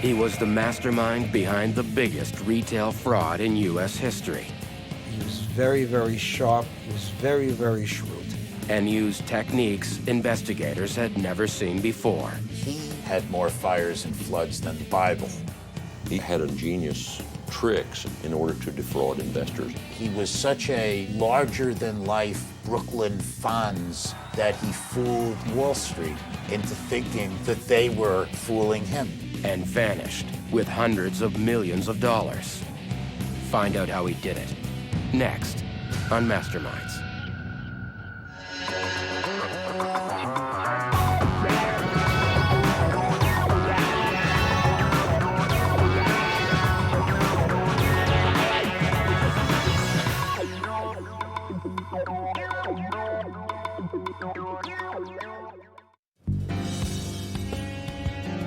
He was the mastermind behind the biggest retail fraud in U.S. history. He was very, very sharp. He was very, very shrewd. And used techniques investigators had never seen before. He had more fires and floods than the Bible. He had ingenious tricks in order to defraud investors. He was such a larger-than-life Brooklyn Fonz that he fooled Wall Street into thinking that they were fooling him. And vanished with hundreds of millions of dollars. Find out how he did it. Next on Masterminds.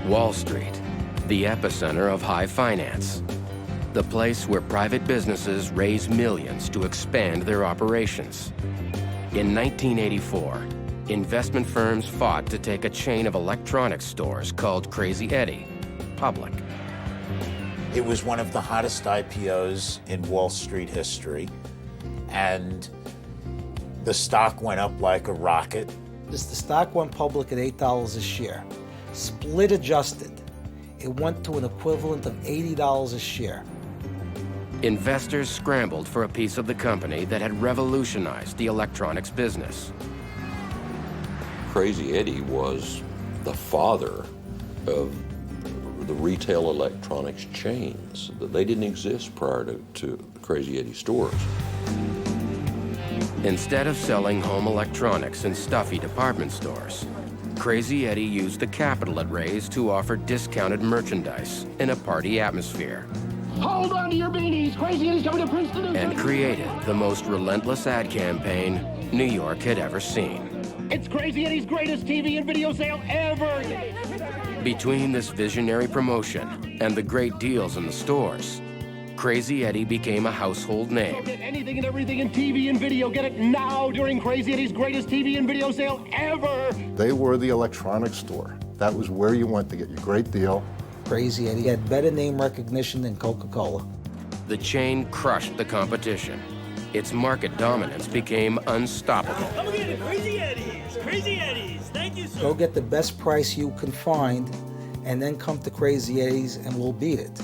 Wall Street, the epicenter of high finance. The place where private businesses raise millions to expand their operations. In 1984, investment firms fought to take a chain of electronics stores called Crazy Eddie public. It was one of the hottest IPOs in Wall Street history, and the stock went up like a rocket. The stock went public at $8 a share. Split adjusted, it went to an equivalent of $80 a share. Investors scrambled for a piece of the company that had revolutionized the electronics business. Crazy Eddie was the father of the retail electronics chains. They didn't exist prior to Crazy Eddie stores. Instead of selling home electronics in stuffy department stores, Crazy Eddie used the capital it raised to offer discounted merchandise in a party atmosphere. Hold on to your beanies! Crazy Eddie's coming to Princeton! And created the most relentless ad campaign New York had ever seen. It's Crazy Eddie's greatest TV and video sale ever! Between this visionary promotion and the great deals in the stores, Crazy Eddie became a household name. Get anything and everything in TV and video. Get it now during Crazy Eddie's greatest TV and video sale ever! They were the electronics store. That was where you went to get your great deal. Crazy Eddie had better name recognition than Coca-Cola. The chain crushed the competition. Its market dominance became unstoppable. Come again to Crazy Eddie's! Crazy Eddie's! Thank you, sir! Go get the best price you can find, and then come to Crazy Eddie's and we'll beat it.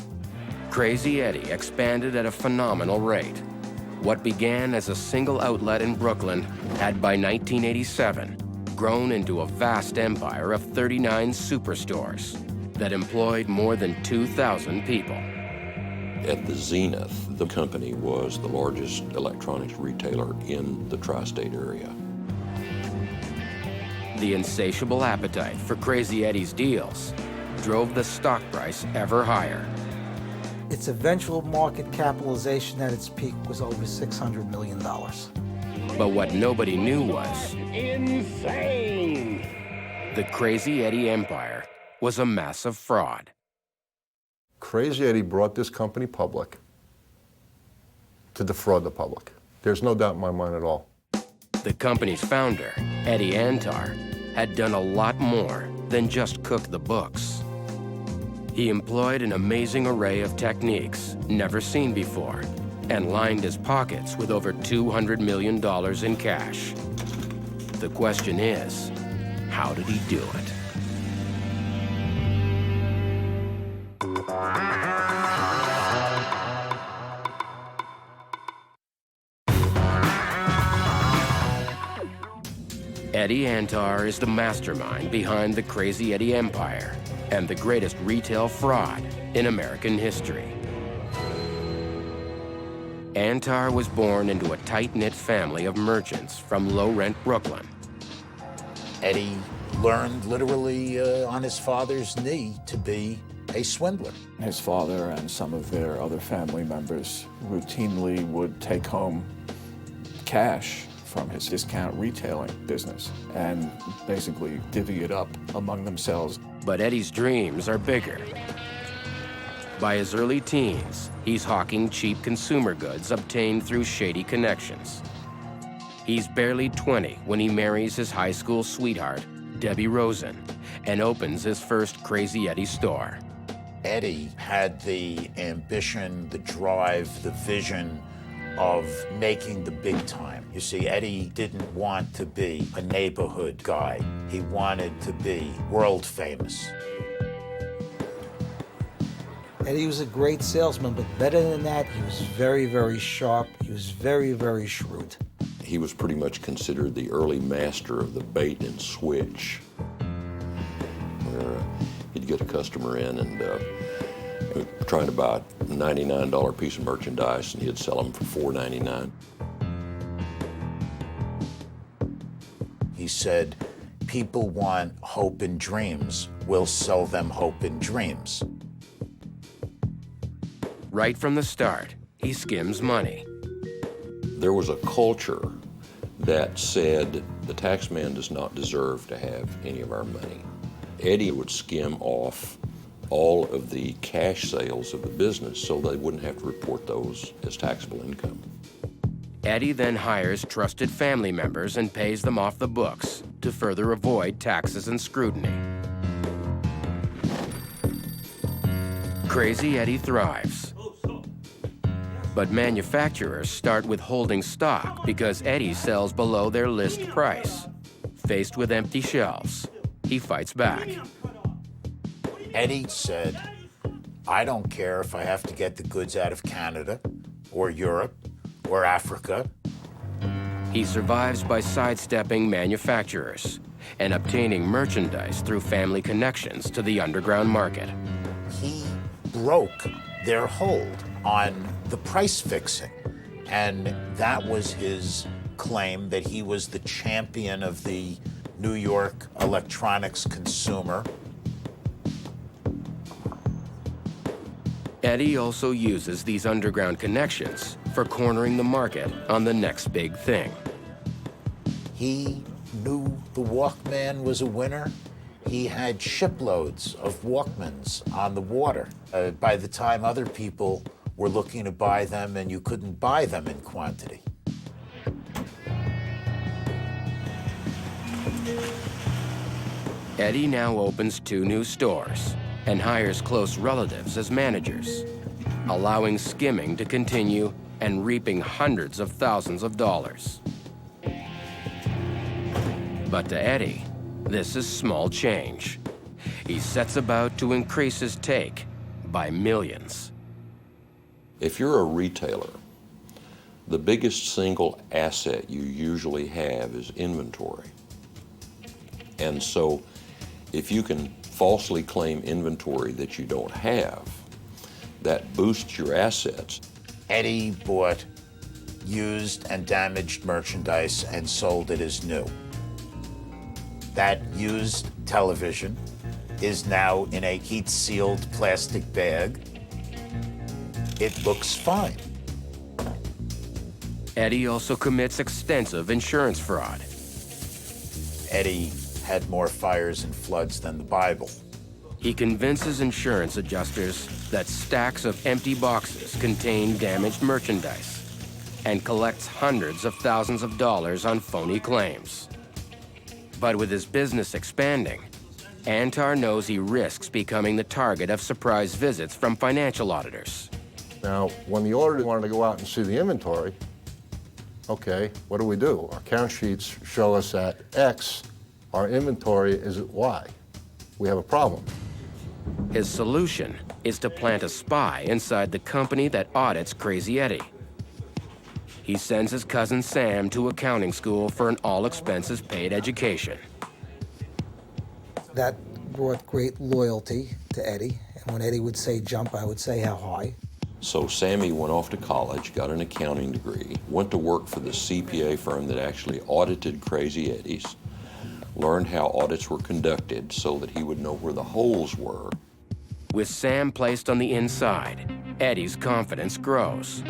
Crazy Eddie expanded at a phenomenal rate. What began as a single outlet in Brooklyn had by 1987 grown into a vast empire of 39 superstores that employed more than 2,000 people. At the zenith, the company was the largest electronics retailer in the tri-state area. The insatiable appetite for Crazy Eddie's deals drove the stock price ever higher. Its eventual market capitalization at its peak was over $600 million. But what nobody knew was Insane! the Crazy Eddie empire was a massive fraud. Crazy Eddie brought this company public to defraud the public. There's no doubt in my mind at all. The company's founder, Eddie Antar, had done a lot more than just cook the books. He employed an amazing array of techniques never seen before and lined his pockets with over $200 million in cash. The question is, how did he do it? Eddie Antar is the mastermind behind the Crazy Eddie empire and the greatest retail fraud in American history. Antar was born into a tight-knit family of merchants from low-rent Brooklyn. Eddie learned literally on his father's knee to be a swindler. His father and some of their other family members routinely would take home cash from his discount retailing business and basically divvy it up among themselves. But Eddie's dreams are bigger. By his early teens, he's hawking cheap consumer goods obtained through shady connections. He's barely 20 when he marries his high school sweetheart, Debbie Rosen, and opens his first Crazy Eddie store. Eddie had the ambition, the drive, the vision of making the big time. You see, Eddie didn't want to be a neighborhood guy. He wanted to be world famous. Eddie was a great salesman, but better than that, he was very, very sharp. He was very, very shrewd. He was pretty much considered the early master of the bait and switch, where he'd get a customer in and trying to buy a $99 piece of merchandise, and he'd sell them for $4.99. He said, people want hope and dreams. We'll sell them hope and dreams. Right from the start, he skims money. There was a culture that said the tax man does not deserve to have any of our money. Eddie would skim off all of the cash sales of the business so they wouldn't have to report those as taxable income. Eddie then hires trusted family members and pays them off the books to further avoid taxes and scrutiny. Crazy Eddie thrives. But manufacturers start withholding stock because Eddie sells below their list price. Faced with empty shelves, he fights back. Eddie said, I don't care if I have to get the goods out of Canada or Europe or Africa. He survives by sidestepping manufacturers and obtaining merchandise through family connections to the underground market. He broke their hold on the price fixing, and that was his claim, that he was the champion of the New York electronics consumer. Eddie also uses these underground connections for cornering the market on the next big thing. He knew the Walkman was a winner. He had shiploads of Walkmans on the water. By the time other people were looking to buy them, and you couldn't buy them in quantity. Eddie now opens 2 new stores and hires close relatives as managers, allowing skimming to continue and reaping hundreds of thousands of dollars. But to Eddie, this is small change. He sets about to increase his take by millions. If you're a retailer, the biggest single asset you usually have is inventory. And so if you can falsely claim inventory that you don't have, that boosts your assets. Eddie bought used and damaged merchandise and sold it as new. That used television is now in a heat-sealed plastic bag. It looks fine. Eddie also commits extensive insurance fraud. Eddie had more fires and floods than the Bible. He convinces insurance adjusters that stacks of empty boxes contain damaged merchandise and collects hundreds of thousands of dollars on phony claims. But with his business expanding, Antar knows he risks becoming the target of surprise visits from financial auditors. Now, when the auditor wanted to go out and see the inventory, okay, what do? Our count sheets show us at X, our inventory is at Y. We have a problem. His solution is to plant a spy inside the company that audits Crazy Eddie. He sends his cousin Sam to accounting school for an all-expenses-paid education. That brought great loyalty to Eddie. And when Eddie would say jump, I would say how high. So Sammy went off to college, got an accounting degree, went to work for the CPA firm that actually audited Crazy Eddie's, learned how audits were conducted so that he would know where the holes were. With Sam placed on the inside, Eddie's confidence grows.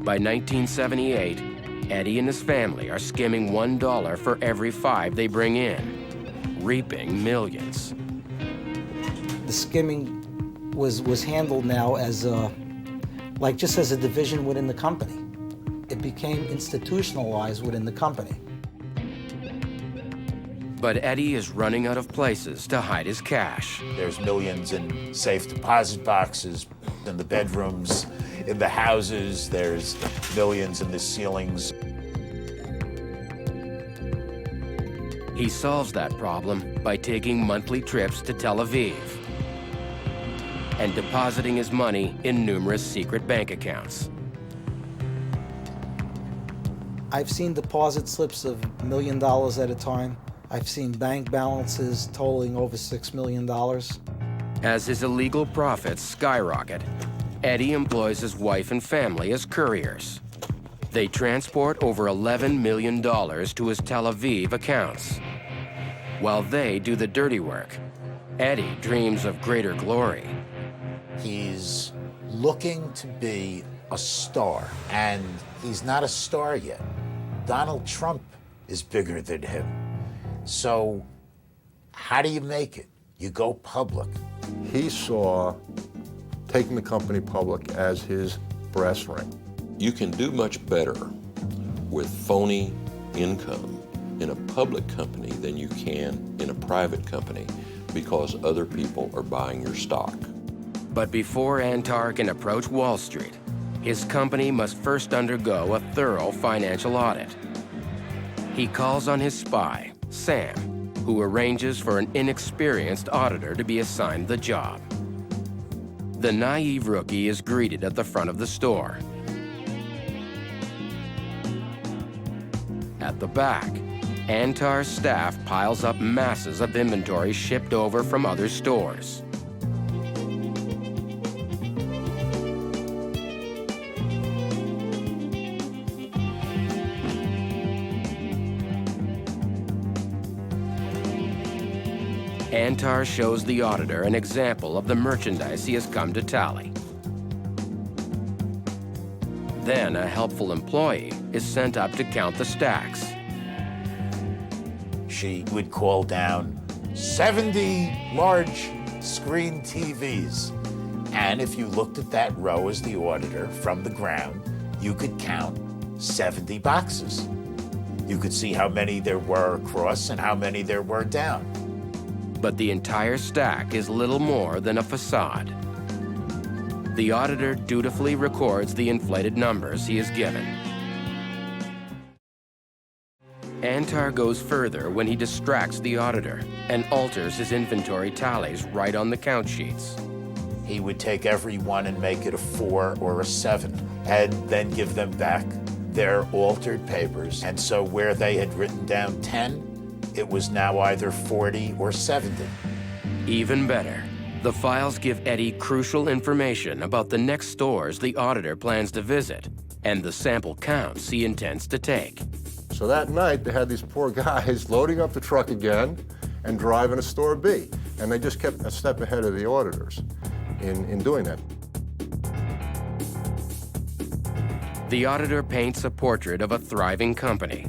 By 1978, Eddie and his family are skimming $1 for every 5 they bring in, reaping millions. The skimming was handled now as just as a division within the company. It became institutionalized within the company. But Eddie is running out of places to hide his cash. There's millions in safe deposit boxes, in the bedrooms, in the houses. There's millions in the ceilings. He solves that problem by taking monthly trips to Tel Aviv and depositing his money in numerous secret bank accounts. I've seen deposit slips of $1 million at a time. I've seen bank balances totaling over $6 million. As his illegal profits skyrocket, Eddie employs his wife and family as couriers. They transport over $11 million to his Tel Aviv accounts. While they do the dirty work, Eddie dreams of greater glory. He's looking to be a star, and he's not a star yet. Donald Trump is bigger than him. So how do you make it? You go public. He saw taking the company public as his brass ring. You can do much better with phony income in a public company than you can in a private company because other people are buying your stock. But before Antar can approach Wall Street, his company must first undergo a thorough financial audit. He calls on his spy, Sam, who arranges for an inexperienced auditor to be assigned the job. The naive rookie is greeted at the front of the store. At the back, Antar's staff piles up masses of inventory shipped over from other stores. Antar shows the auditor an example of the merchandise he has come to tally. Then a helpful employee is sent up to count the stacks. She would call down 70 large screen TVs. And if you looked at that row as the auditor from the ground, you could count 70 boxes. You could see how many there were across and how many there were down. But the entire stack is little more than a facade. The auditor dutifully records the inflated numbers he is given. Antar goes further when he distracts the auditor and alters his inventory tallies right on the count sheets. He would take every one and make it a 4 or a 7, and then give them back their altered papers. And so where they had written down 10, it was now either 40 or 70. Even better, the files give Eddie crucial information about the next stores the auditor plans to visit and the sample counts he intends to take. So that night, they had these poor guys loading up the truck again and driving to store B. And they just kept a step ahead of the auditors in doing that. The auditor paints a portrait of a thriving company.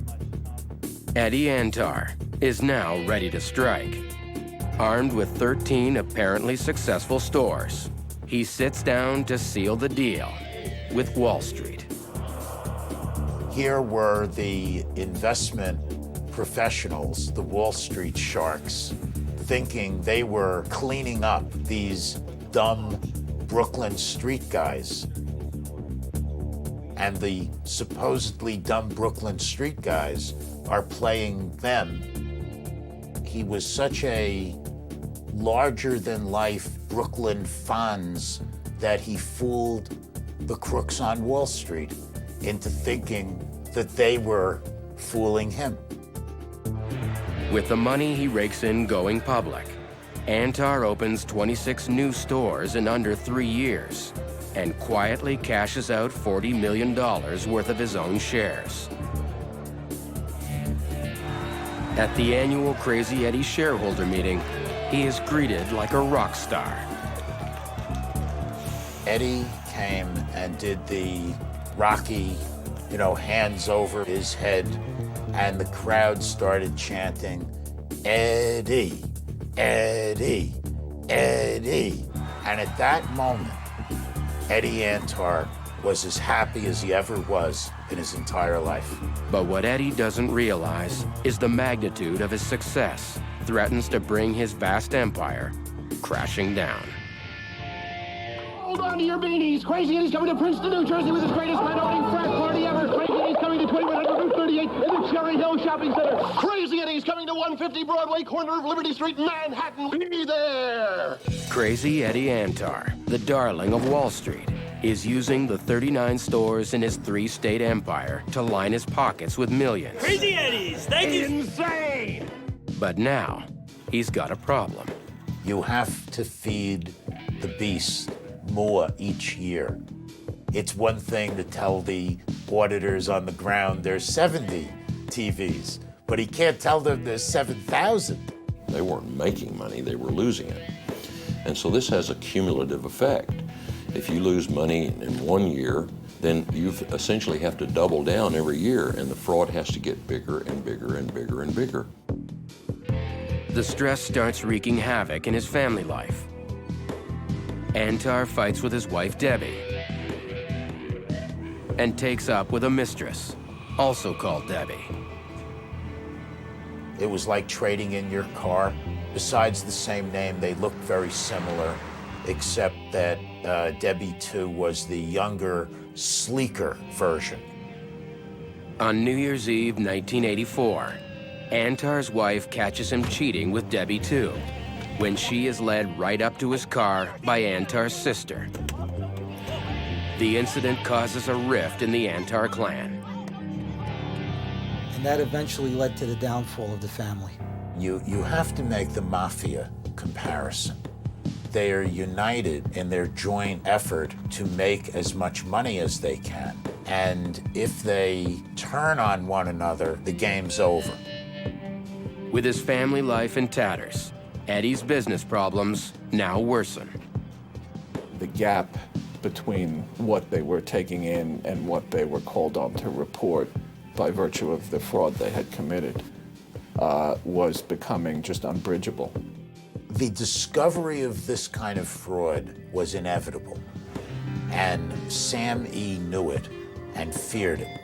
Eddie Antar is now ready to strike. Armed with 13 apparently successful stores, he sits down to seal the deal with Wall Street. Here were the investment professionals, the Wall Street sharks, thinking they were cleaning up these dumb Brooklyn street guys. And the supposedly dumb Brooklyn street guys are playing them. He was such a larger-than-life Brooklyn Fonz that he fooled the crooks on Wall Street into thinking that they were fooling him. With the money he rakes in going public, Antar opens 26 new stores in under 3 years and quietly cashes out $40 million worth of his own shares. At the annual Crazy Eddie shareholder meeting, he is greeted like a rock star. Eddie came and did the Rocky, hands over his head, and the crowd started chanting, "Eddie, Eddie, Eddie." And at that moment, Eddie Antar was as happy as he ever was in his entire life. But what Eddie doesn't realize is the magnitude of his success threatens to bring his vast empire crashing down. Hold on to your beanies. Crazy Eddie's coming to Princeton, New Jersey with his greatest grand opening frat party ever. Crazy Eddie's coming to 2138 in the Cherry Hill Shopping Center. Crazy Eddie's coming to 150 Broadway, corner of Liberty Street, Manhattan. Be there. Crazy Eddie Antar, the darling of Wall Street, is using the 39 stores in his 3-state empire to line his pockets with millions. Crazy Eddie's, thank you. Insane. But now, he's got a problem. You have to feed the beast more each year. It's one thing to tell the auditors on the ground there's 70 TVs, but he can't tell them there's 7,000. They weren't making money, they were losing it. And so this has a cumulative effect. If you lose money in one year, then you essentially have to double down every year, and the fraud has to get bigger and bigger and bigger and bigger. The stress starts wreaking havoc in his family life. Antar fights with his wife, Debbie, and takes up with a mistress, also called Debbie. It was like trading in your car. Besides the same name, they looked very similar, except that Debbie 2 was the younger, sleeker version. On New Year's Eve, 1984, Antar's wife catches him cheating with Debbie 2 when she is led right up to his car by Antar's sister. The incident causes a rift in the Antar clan. And that eventually led to the downfall of the family. You have to make the mafia comparison. They are united in their joint effort to make as much money as they can. And if they turn on one another, the game's over. With his family life in tatters, Eddie's business problems now worsen. The gap between what they were taking in and what they were called on to report by virtue of the fraud they had committed was becoming just unbridgeable. The discovery of this kind of fraud was inevitable, and Sam E. knew it and feared it.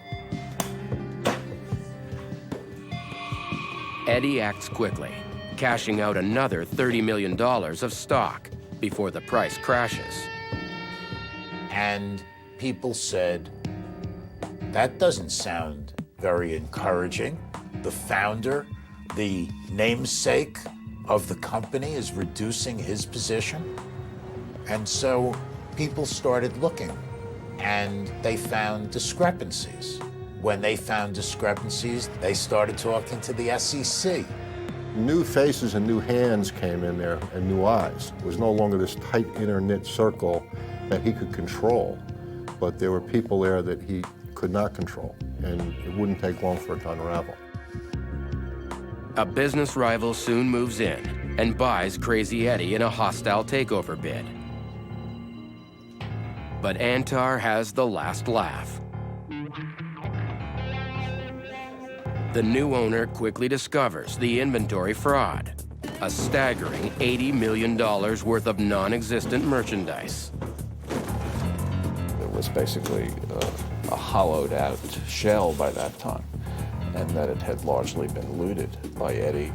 Eddie acts quickly, cashing out another $30 million of stock before the price crashes. And people said, that doesn't sound very encouraging. The founder, the namesake of the company, is reducing his position. And so people started looking, and they found discrepancies. When they found discrepancies, they started talking to the SEC. New faces and new hands came in there, and new eyes. It was no longer this tight inner-knit circle that he could control, but there were people there that he could not control, and it wouldn't take long for it to unravel. A business rival soon moves in and buys Crazy Eddie in a hostile takeover bid. But Antar has the last laugh. The new owner quickly discovers the inventory fraud, a staggering $80 million worth of non-existent merchandise. It was basically a hollowed out shell by that time, and that it had largely been looted by Eddie.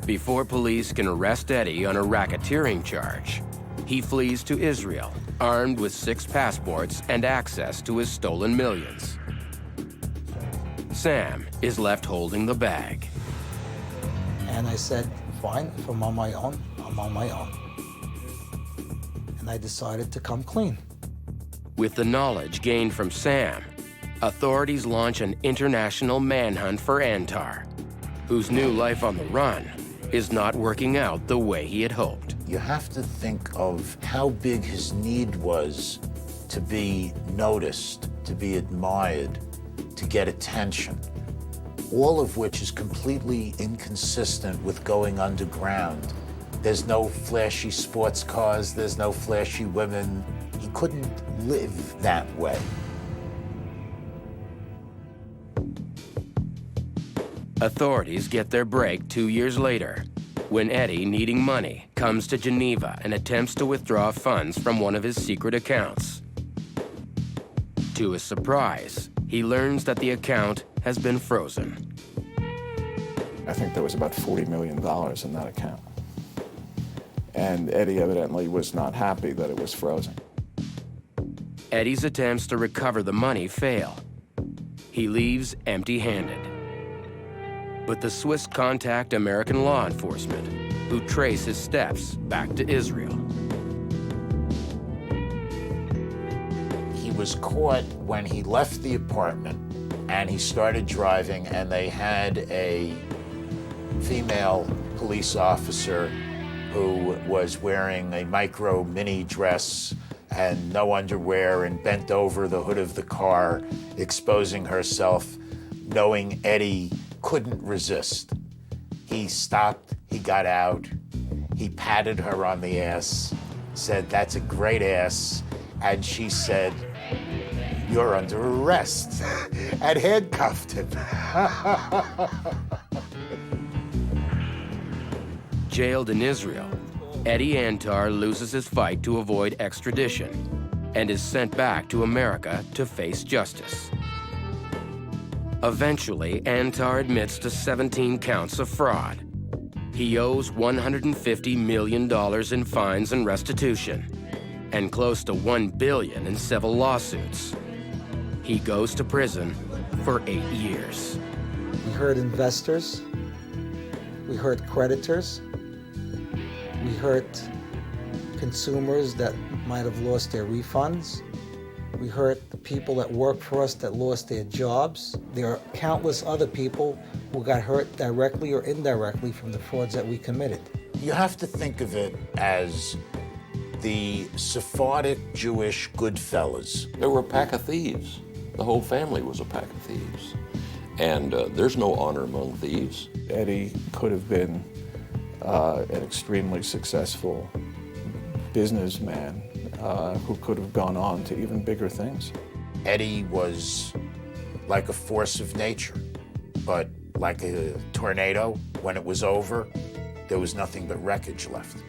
Before police can arrest Eddie on a racketeering charge, he flees to Israel, armed with 6 passports and access to his stolen millions. Sam is left holding the bag. And I said, fine, if I'm on my own, I'm on my own. And I decided to come clean. With the knowledge gained from Sam, authorities launch an international manhunt for Antar, whose new life on the run is not working out the way he had hoped. You have to think of how big his need was to be noticed, to be admired, to get attention, all of which is completely inconsistent with going underground. There's no flashy sports cars, there's no flashy women. He couldn't live that way. Authorities get their break 2 years later, when Eddie, needing money, comes to Geneva and attempts to withdraw funds from one of his secret accounts. To his surprise, he learns that the account has been frozen. I think there was about $40 million in that account. And Eddie evidently was not happy that it was frozen. Eddie's attempts to recover the money fail. He leaves empty-handed. But the Swiss contact American law enforcement, who trace his steps back to Israel. He was caught when he left the apartment and he started driving, and they had a female police officer who was wearing a micro mini dress and no underwear and bent over the hood of the car, exposing herself, knowing Eddie couldn't resist. He stopped, he got out, he patted her on the ass, said, "That's a great ass," and she said, "You're under arrest," and handcuffed him. Jailed in Israel, Eddie Antar loses his fight to avoid extradition and is sent back to America to face justice. Eventually, Antar admits to 17 counts of fraud. He owes $150 million in fines and restitution, and close to $1 billion in civil lawsuits. He goes to prison for 8 years. We hurt investors. We hurt creditors. We hurt consumers that might have lost their refunds. We hurt the people that work for us that lost their jobs. There are countless other people who got hurt directly or indirectly from the frauds that we committed. You have to think of it as the Sephardic Jewish Goodfellas. They were a pack of thieves. The whole family was a pack of thieves. And there's no honor among thieves. Eddie could have been an extremely successful businessman who could have gone on to even bigger things. Eddie was like a force of nature, but like a tornado, when it was over, there was nothing but wreckage left.